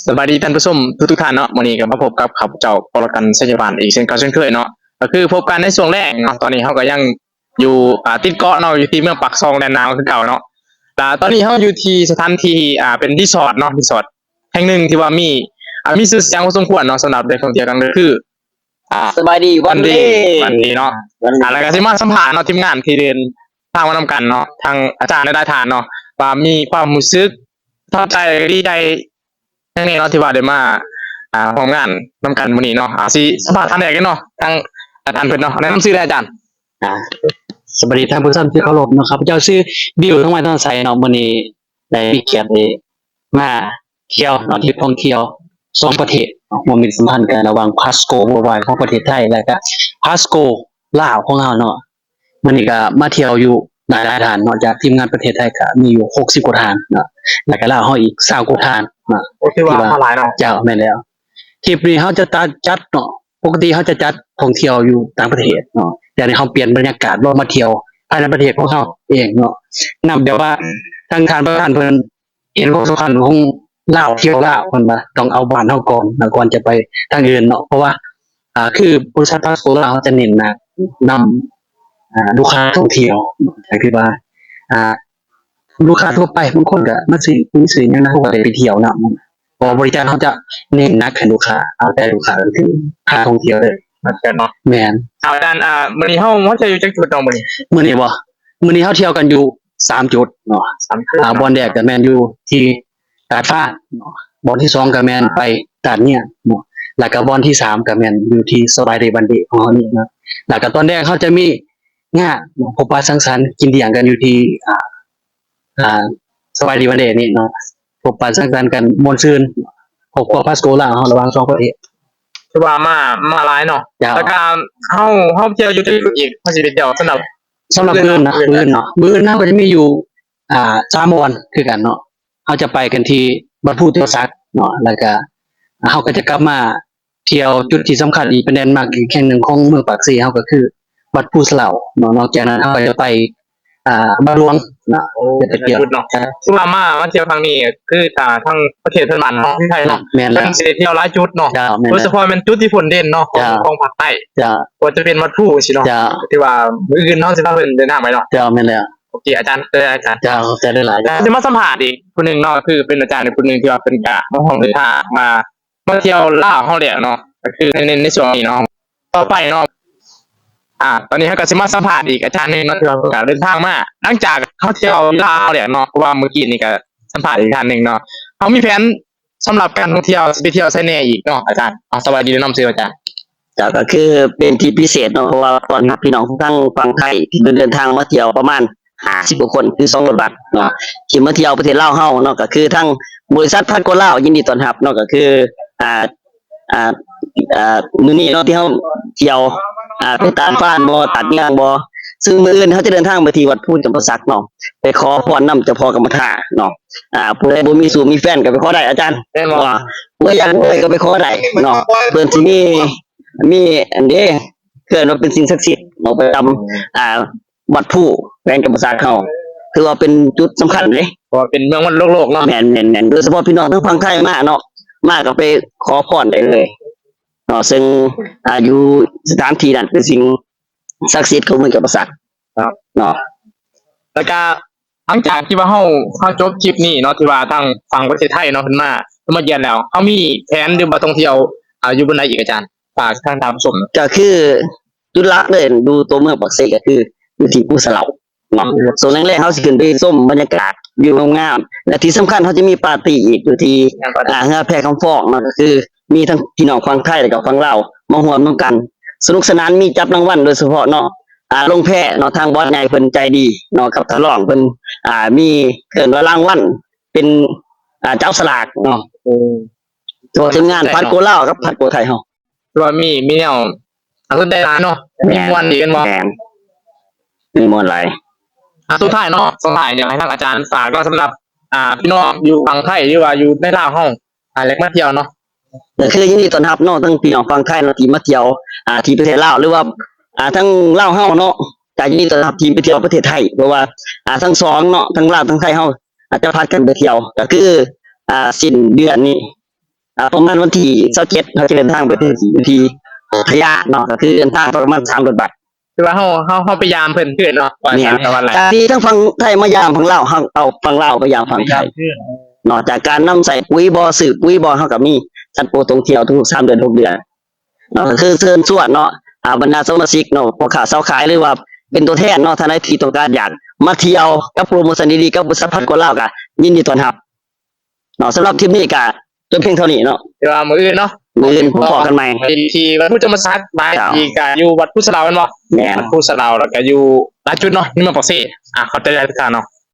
สวัสดีท่านผู้ชมทุกท่านเนาะวันนี้ก็มาพบกับข้าพเจ้าปรกันสัจบานอีกเช่นเก่าเช่นเคยเนาะก็คือพบกันในช่วงแรกเนาะตอนนี้เขาก็ยังอยู่ติดเกาะเนาะอยู่ที่เมืองปักซองแดนนาวคือเก่าเนาะแต่ตอนนี้เขาอยู่ที่สถานที่เป็นรีสอร์ทเนาะรีสอร์ทแห่งหนึ่งที่ว่ามีชื่อเสียงพอสมควรเนาะสำหรับนักท่องเที่ยวกันก็คือสบายดีวันนี้เนาะแล้วก็สิมาสัมภาษณ์เนาะทีมงานที่เดินทางมานำกันเนาะทางอาจารย์ได้ทานเนาะว่ามีความรู้สึกท้อใจดีใจยังไงเนาะที่ว่าได้มาพร้อมงานนำกันมื้อนี้เนาะสิสัมภาษณ์ท่านแรกกันเนาะทางอาจารย์เพิ่นเนาะแนะนำชื่อได้อาจารย์สวัสดีท่านผู้ชมที่เคารพนะครับเจ้าชื่อบิวทั้งวันทั้งใสเนาะมื้อนี้ได้มีเกียรติมาเที่ยวเนาะที่ท่องเที่ยว2ประเทศบ่มีสัมพันธ์กันระหว่างพาสโกเวิลด์ไวด์ของประเทศไทยและก็พาสโกลาวของเราเนาะมื้อนี้ก็มาเที่ยวอยู่หลายๆฐานเนาะจากทีมงานประเทศไทยก็มีอยู่60กว่าฐานเนาะแล้วก็ลาวเฮาอีก20กว่าฐานเนาะโอเคว่าหลายเนาะเจ้าแม่นแล้วทริปนี้เฮาจะจัดเนาะปกติเฮาจะจัดท่องเที่ยวอยู่ต่างประเทศเนาะแต่นี่เฮาเปลี่ยนบรรยากาศลงมาเที่ยวภายในประเทศของเฮาเองเนาะนำแบบว่าทางการประธานเพิ่นเห็นความสำคัญของลาวเที่ยวลาวเพิ่นว่าต้องเอาบ้านเฮาก่อนก่อนจะไปทางอื่นเนาะเพราะว่าคือบริษัทพาสปอร์ตลาวจะเน้นนำลูกค้าท่องเที่ยวก็คือว่าลูกค้าทั่วไปบางคนก็มาซื้อหยังนะเขาก็ได้ไปเที่ยวเนาะพอบริการเขาจะเน้นนักให้ลูกค้าเอาแต่ลูกค้าคือพาท่องเที่ยวเลยเหมือนกันเนาะแม่นอาจารย์มื้อนี้เฮาจะอยู่จักจุดเนาะมื้อนี้มื้อนี้เฮาเที่ยวกันอยู่3จุดเนาะบ่อนแรกก็แม่นอยู่ที่ตาดฟ้าเนาะบ่อนที่2ก็แม่นไปตาดเนี่ยเนาะแล้วก็บ่อนที่3ก็แม่นอยู่ที่สบายดีบันดีของเฮานี่นะแล้วก็ตอนแรกเขาจะมีงานพบปะสังสรรค์กินเลี้ยงกันอยู่ที่สบายดีบันดีนี่เนาะพบปะสังสรรค์กันม่วนซื่นครอบครัวพาสโกลาวเฮาระหว่าง2ประเทศคือว่ามาหลายเนาะแล้วก็เฮาเที่ยวอยู่ที่อีกเฮาสิไปเที่ยวสำหรับมื้อเนาะมื้อเนาะก็จะมีอยู่3วันคือกันเนาะเฮาจะไปกันที่วัดผู้เที่ยวซักเนาะแล้วก็เฮาก็จะกลับมาเที่ยวจุดที่สำคัญอีกเป็นแลนด์มาร์คอีกแห่งหนึ่งของเมืองปากสีเฮาก็คือวัดผู้สะเหลาเนาะนอกจากนั้นเฮาก็จะไปบ้านหลวงเนาะจะเที่ยวเนาะคือว่ามาเที่ยวครั้งนี้คือทั้งประเทศเพื่อนบ้านเนาะที่ไทยเนาะแม่นแล้วสิเที่ยวหลายจุดเนาะโดยเฉพาะเป็นจุดที่ฝนเด่นเนาะของภาคใต้ก็จะเป็นวัดผู้สิเนาะที่ว่ามื้ออื่นเฮาสิพาเพิ่นเดินทางไปเนาะแม่นแล้วโอเคอาจารย์จะได้หลายจะมาสัมภาษณ์อีกผู้นึงเนาะคือเป็นอาจารย์อีกผู้นึงที่ว่าเป็นกะมาห้องเดินทางมาเที่ยวลาวเฮาแหละเนาะก็คือในช่วงนี้เนาะต่อไปเนาะตอนนี้เขาก็สิมาสัมภาษณ์อีกอาจารย์นึงเนาะที่ว่าเพิ่นก็เดินทางมาหลังจากเขาเที่ยวลาวแหละเนาะเพราะว่าเมื่อกี้นี่ก็สัมภาษณ์อีกท่านนึงเนาะเขามีแผนสำหรับการท่องเที่ยวไปเที่ยวไสแหน่อีกเนาะอาจารย์สวัสดีแนะนำชื่ออาจารย์ก็คือเป็นที่พิเศษเนาะเพราะว่าตอนรับพี่น้องทั้งฝั่งไทยที่เดินทางมาเที่ยวประมาณ50กว่าคนคือ2รถบัสเนาะที่มาเที่ยวประเทศลาวเฮาเนาะก็คือทั้งบริษัทพาสโกลาวยินดีต้อนรับเนาะก็คือมื้อนี้เนาะที่เฮาเที่ยวไปตาดฟ้านบ่ตัดยางบ่ซึ่งมื้ออื่นเฮาจะเดินทางไปที่วัดพูนจำปาสักเนาะไปขอพรนำเจ้าพ่อกรรมฐานเนาะผู้ใดบ่มีสู่มีแฟนก็ไปขอได้อาจารย์บ่อยากได้ก็ไปขอได้เนาะเพิ่นสิมีอันนี้เกิดว่าเป็นสิ่งศักดิ์สิทธิ์เนาะประจำวัดผู้แขวงจำปาสักเฮาถือว่าเป็นจุดสำคัญเลยเพราะเป็นเมืองวันโลกเนาะแม่นๆโดยเฉพาะพี่น้องทั้งฝั่งไทยมาเนาะมาก็ไปขอพรได้เลยเนาะซึ่งอยู่สถานที่นั้นเป็นสิ่งศักดิ์สิทธิ์ของเมืองจำปาสักครับเนาะแล้วก็หลังจากที่ว่าเฮาจบคลิปนี้เนาะที่ว่าทางฝั่งประเทศไทยเนาะเพิ่นมาเยือนแล้วเฮามีแผนหรือว่าท่องเที่ยวอยู่บนไหนอีกอาจารย์ฝากทางตามชมก็คือจุดหลักเลยดูตัวเมืองปากเสก็คืออยู่ที่ภูสะเหลาเนาะส่วนแรกๆเฮาสิขึ้นไปชมบรรยากาศวิวงามๆและที่สำคัญเฮาจะมีปาร์ตี้อีกอยู่ที่เฮือแพคำฟอกเนาะก็คือมีทั้งพี่น้องฝั่งไทยและก็ฝั่งลาวมาร่วมนำกันสนุกสนานมีจับรางวัลโดยเฉพาะเนาะลงแพเนาะทางบอสใหญ่เพิ่นใจดีเนาะกับทะลองเพิ่นมีเกินว่ารางวัลเป็นเจ้าสลากเนาะตัวทีมงานพาสโกลาวกับพาสโกไทยเฮาว่ามีแนวสนใจหลายเนาะมีม่วนอีกกันบ่มีม่วนหลายสุดท้ายเนาะสุดท้ายเนี่ยให้ทางอาจารย์ฝากก็สำหรับพี่น้องอยู่ฝั่งไทยหรือว่าอยู่ในลาวเฮาแลกมาเที่ยวเนาะก็คือยินดีต้อนรับเนาะทั้งพี่น้องฝั่งไทยเนาะที่มาเที่ยวที่ประเทศลาวหรือว่าทั้งลาวเฮาเนาะก็ยินดีต้อนรับทีมไปเที่ยวประเทศไทยเพราะว่าทั้ง2เนาะทั้งลาวทั้งไทยเฮาอาจจะพากันไปเที่ยวก็คือสิ้นเดือนนี้ ประมาณวันที่27เขาจะเดินทางไปที่พะยาเนาะก็คือเดินทางประมาณ3รถบัส คือว่าเขาพยายามเพิ่นขึ้นเนาะว่า เนี่ย แต่ว่าอะไร การที่ทั้งฝั่งไทยมายามฝั่งลาวเฮาเอาฝั่งลาวไปยามฝั่งไทยนอกจากการนำใส่ปุ๋ยบ่อสืบปุ๋ยบ่อเฮาก็มีจัดโปรท่องเที่ยวทุก3เดือน6เดือนเนาะก็คือเชิญชวนเนาะบรรดาสมาชิกเนาะพ่อค้าเซาขายหรือว่าเป็นตัวแทนเนาะท่านใดที่ต้องการอยากมาเที่ยวกับโปรโมชั่นดีๆกับบริษัทพัดกว่าลาวก็ยินดีต้อนรับเนาะสำหรับทริปนี้ก็จบเพียงเท่านี้เนาะ คือว่ามื้ออื่นเนาะ มื้ออื่นพบกันใหม่ ที่วัดพุทธมศักดิ์บายอีกก็อยู่วัดพุทธสลาวแม่นบ่ แม่น วัดพุทธสลาวแล้วก็อยู่หลายจุดเนาะนี่มันปากเซ่เข้าใจได้ทุกท่านเนาะ